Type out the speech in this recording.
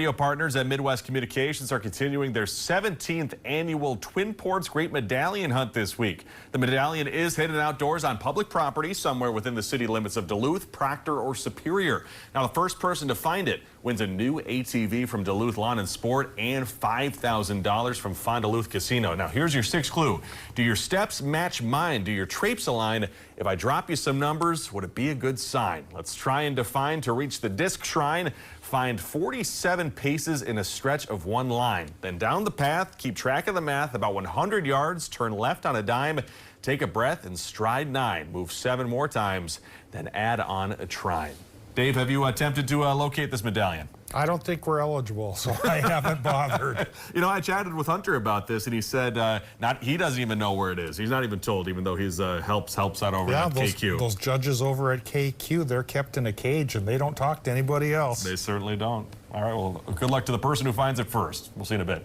Radio partners at Midwest Communications are continuing their 17th annual Twin Ports Great Medallion Hunt this week. The Medallion is hidden outdoors on public property somewhere within the city limits of Duluth, Proctor, or Superior. Now, the first person to find it wins a new ATV from Duluth Lawn and Sport and $5,000 from Fond du Luth Casino. Now, here's your sixth clue. Do your steps match mine? Do your traipse align? If I drop you some numbers, would it be a good sign? Let's try and define to reach the disc shrine. Find 47 paces in a stretch of one line. Then down the path, keep track of the math, about 100 yards, turn left on a dime, take a breath, and stride 9. Move 7 more times, then add on a trine. Dave, have you attempted to locate this medallion? I don't think we're eligible, so I haven't bothered. You know, I chatted with Hunter about this, and he said he doesn't even know where it is. He's not even told, even though he's helps out over at KQ. Those judges over at KQ, they're kept in a cage, and they don't talk to anybody else. They certainly don't. All right, well, good luck to the person who finds it first. We'll see you in a bit.